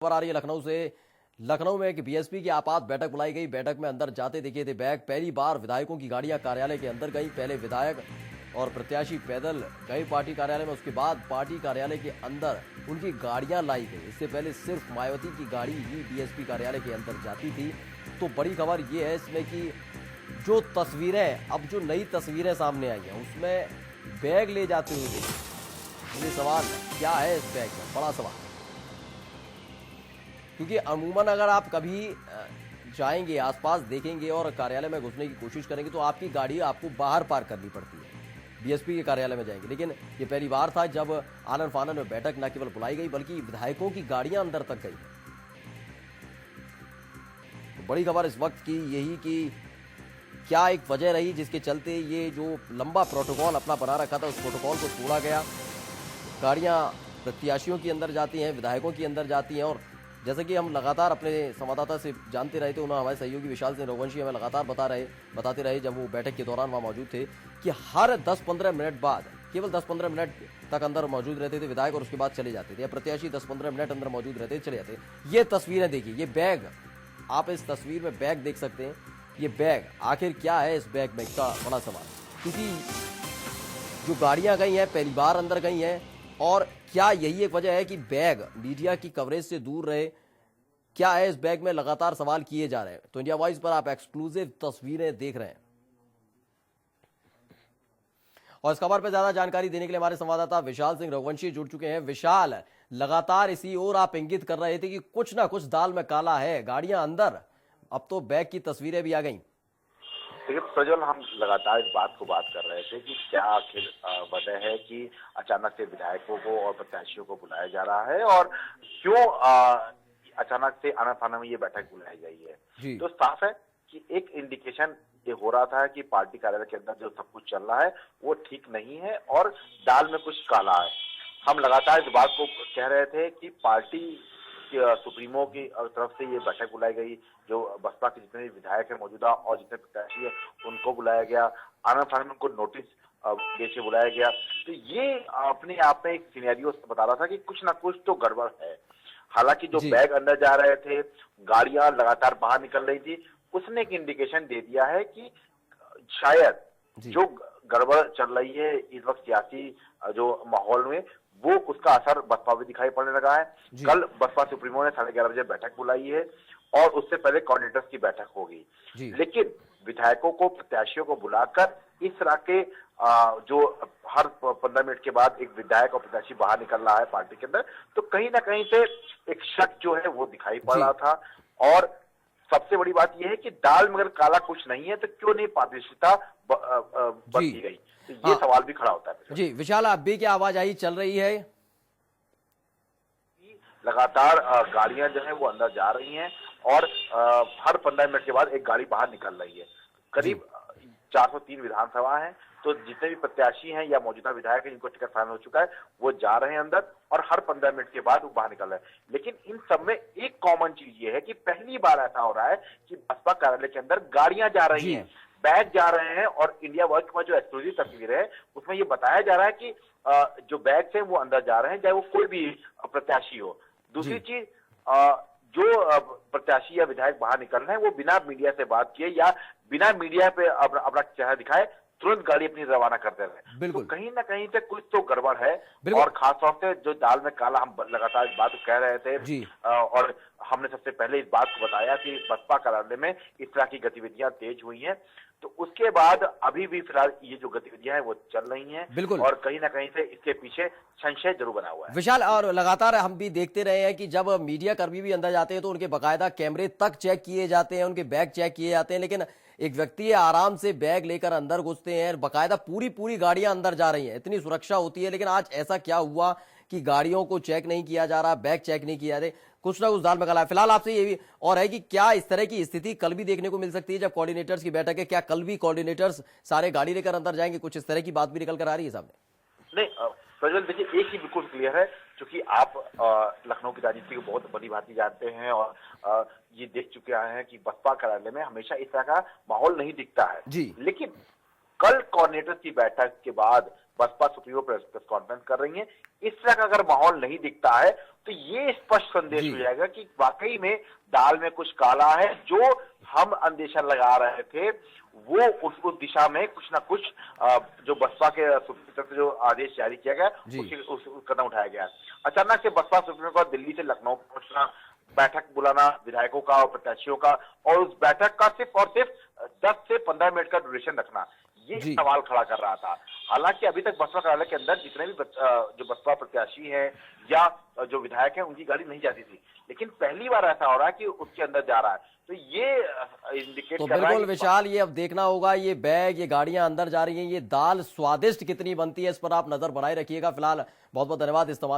खबर आ रही है लखनऊ से। लखनऊ में एक बीएसपी की आपात बैठक बुलाई गई। बैठक में अंदर जाते दिखे थे बैग। पहली बार विधायकों की गाड़ियां कार्यालय के अंदर गई। पहले विधायक और प्रत्याशी पैदल गए पार्टी कार्यालय में, उसके बाद पार्टी कार्यालय के अंदर उनकी गाड़ियां लाई गई। इससे पहले सिर्फ मायावती की गाड़ी ही बीएसपी कार्यालय के अंदर जाती थी। तो बड़ी खबर यह है इसमें कि जो तस्वीरें, अब जो नई तस्वीरें सामने आई हैं उसमें बैग ले जाते हुए मुझे सवाल क्या है इस बैग में, बड़ा सवाल। क्योंकि अमूमन अगर आप कभी जाएंगे, आसपास देखेंगे और कार्यालय में घुसने की कोशिश करेंगे तो आपकी गाड़ी आपको बाहर पार्क करनी पड़ती है, बीएसपी के कार्यालय में जाएंगे। लेकिन ये पहली बार था जब आनन फानन में बैठक न केवल बुलाई गई बल्कि विधायकों की गाड़ियां अंदर तक गई। तो बड़ी खबर इस वक्त की यही कि क्या एक वजह रही जिसके चलते ये जो लंबा प्रोटोकॉल अपना बना रखा था उस प्रोटोकॉल को तोड़ा गया। गाड़ियां प्रत्याशियों के अंदर जाती हैं, विधायकों के अंदर जाती हैं। और जैसे कि हम लगातार अपने संवाददाता से जानते रहे थे, उन्होंने हमारे सहयोगी विशाल सिंह रघुवंशी हमें लगातार बताते रहे जब वो बैठक के दौरान वहाँ मौजूद थे कि हर 10-15 मिनट बाद, केवल 10-15 मिनट तक अंदर मौजूद रहते थे विधायक और उसके बाद चले जाते थे, या प्रत्याशी 10-15 मिनट अंदर मौजूद रहते चले जाते। ये तस्वीरें देखिए, ये बैग, आप इस तस्वीर में बैग देख सकते हैं। ये बैग आखिर क्या है इस बैग में, इसका बड़ा सवाल। क्योंकि जो गाड़ियां गई हैं पहली बार अंदर गई हैं, और क्या यही एक वजह है कि बैग मीडिया की कवरेज से दूर रहे? क्या है इस बैग में, लगातार सवाल किए जा रहे हैं। तो इंडिया वॉइस पर आप एक्सक्लूसिव तस्वीरें देख रहे हैं और इस खबर पर ज्यादा जानकारी देने के लिए हमारे संवाददाता विशाल सिंह रघुवंशी जुड़ चुके हैं। विशाल, लगातार इसी ओर आप इंगित कर रहे थे कि कुछ ना कुछ दाल में काला है, गाड़ियां अंदर, अब तो बैग की तस्वीरें भी आ गई। देखिए प्रज्वल, हम लगातार इस बात कर रहे थे कि क्या आखिर वजह है कि अचानक से विधायकों को और प्रत्याशियों को बुलाया जा रहा है और क्यों अचानक से आना फाना में ये बैठक बुलाई गई है। तो साफ है कि एक इंडिकेशन ये हो रहा था कि पार्टी कार्यालय के अंदर जो सब कुछ चल रहा है वो ठीक नहीं है और दाल में कुछ काला है। हम लगातार इस बात को कह रहे थे कि पार्टी सुप्रीमो की तरफ से ये बैठक बुलाई गई, जो बसपा के जितने विधायक है मौजूदा और जितने प्रत्याशी है उनको बुलाया गया, आनंद फानन को नोटिस देके बुलाया गया। तो ये अपने आप में एक सिनेरियो बता रहा था कि कुछ ना कुछ तो गड़बड़ है। हालांकि जो बैग अंदर जा रहे थे, गाड़ियां लगातार बाहर निकल रही थी, उसने एक इंडिकेशन दे दिया है कि शायद जो गड़बड़ चल रही है इस वक्त सियासी जो माहौल में, वो उसका असर बसपा भी दिखाई पड़ने लगा है। कल बसपा सुप्रीमो ने 11:30 बजे बैठक बुलाई है और उससे पहले कोऑर्डिनेटर्स की बैठक होगी। लेकिन विधायकों को, प्रत्याशियों को बुलाकर इस तरह के जो हर 15 मिनट के बाद एक विधायक और प्रत्याशी बाहर निकल रहा है पार्टी के अंदर, तो कहीं ना कहीं से एक शक जो है वो दिखाई पड़ रहा था। और सबसे बड़ी बात यह है कि दाल में अगर काला कुछ नहीं है तो क्यों नहीं पारदर्शिता बरती गई, तो ये सवाल भी खड़ा होता है। जी विशाल, आप भी क्या आवाज आई चल रही है? लगातार गाड़ियां जो है वो अंदर जा रही हैं और हर 15 मिनट के बाद एक गाड़ी बाहर निकल रही है। करीब 403 विधानसभा है, तो जितने भी प्रत्याशी हैं या मौजूदा विधायक हैं जिनको टिकट फाइनल हो चुका है वो जा रहे हैं अंदर और हर 15 मिनट के बाद वो बाहर निकल रहे हैं। लेकिन इन सब में एक कॉमन चीज ये है कि पहली बार ऐसा हो रहा है कि बसपा कार्यालय के अंदर गाड़ियां जा रही हैं, बैग जा रहे हैं। और इंडिया वॉइस में जो एक्सक्लूसिव तस्वीर है उसमें ये बताया जा रहा है कि जो बैग थे वो अंदर जा रहे हैं, चाहे वो कोई भी प्रत्याशी हो। दूसरी चीज, जो प्रत्याशी या विधायक बाहर निकल रहे हैं वो बिना मीडिया से बात किए या बिना मीडिया पे अपना चेहरा दिखाए तुरंत गाड़ी अपनी रवाना करते रहे। तो कहीं ना कहीं से कुछ तो गड़बड़ है। और खासतौर से जो दाल में काला, हम लगातार इस बात को कह रहे थे और हमने सबसे पहले इस बात को बताया कि बसपा कार्यालय में इस तरह की गतिविधियां तेज हुई हैं, तो उसके बाद अभी भी फिलहाल ये जो गतिविधियां हैं वो चल रही हैं और कहीं ना कहीं से इसके पीछे संशय जरूर बना हुआ है। विशाल, और लगातार हम भी देखते रहे हैं कि जब मीडिया कर्मी भी अंदर जाते हैं तो उनके बाकायदा कैमरे तक चेक किए जाते हैं, उनके बैग चेक किए जाते हैं। लेकिन एक व्यक्ति आराम से बैग लेकर अंदर घुसते हैं, बाकायदा पूरी गाड़ियां अंदर जा रही हैं, इतनी सुरक्षा होती है। लेकिन आज ऐसा क्या हुआ कि गाड़ियों को चेक नहीं किया जा रहा, बैग चेक नहीं किया जा रहा, कुछ ना कुछ दाल में काला है। फिलहाल आपसे ये भी और है कि क्या इस तरह की स्थिति कल भी देखने को मिल सकती है जब कोऑर्डिनेटर्स की बैठक है? क्या कल भी कोऑर्डिनेटर्स सारे गाड़ी लेकर अंदर जाएंगे? कुछ इस तरह की बात भी निकल कर आ रही है सामने? नहीं प्रज्वल, देखिए एक ही बिल्कुल क्लियर है, क्योंकि आप लखनऊ की राजनीति को बहुत बड़ी भांति जानते हैं और ये देख चुके हैं कि बसपा कार्यालय में हमेशा इस तरह का माहौल नहीं दिखता है। लेकिन कल कोऑर्डिनेटर्स की बैठक के बाद बसपा सुप्रीमो प्रेस कॉन्फ्रेंस कर रही हैं। इस तरह का अगर माहौल नहीं दिखता है तो ये स्पष्ट संदेश हो जाएगा कि वाकई में दाल में कुछ काला है। जो हम अंदेशा लगा रहे थे वो उस दिशा में कुछ ना कुछ जो बसपा के सुप्रीमो से जो आदेश जारी किया गया उस कदम उठाया गया। अचानक से बसपा सुप्रीमो का दिल्ली से लखनऊ पहुंचना, बैठक बुलाना विधायकों का और प्रत्याशियों का, और उस बैठक का सिर्फ और सिर्फ 10 से 15 मिनट का ड्यूरेशन रखना, ये सवाल खड़ा कर रहा था। हालांकि अभी तक बसपा कार्यालय के अंदर जितने भी जो बसपा प्रत्याशी हैं या जो विधायक हैं उनकी गाड़ी नहीं जाती थी, लेकिन पहली बार ऐसा हो रहा है कि उसके अंदर जा रहा है। तो ये इंडिकेट तो कर रहा है बिल्कुल विशाल, ये अब देखना होगा, ये बैग, ये गाड़ियां अंदर जा रही हैं, ये दाल स्वादिष्ट कितनी बनती है, इस पर आप नजर बनाए रखिएगा। फिलहाल बहुत बहुत धन्यवाद इस तमाम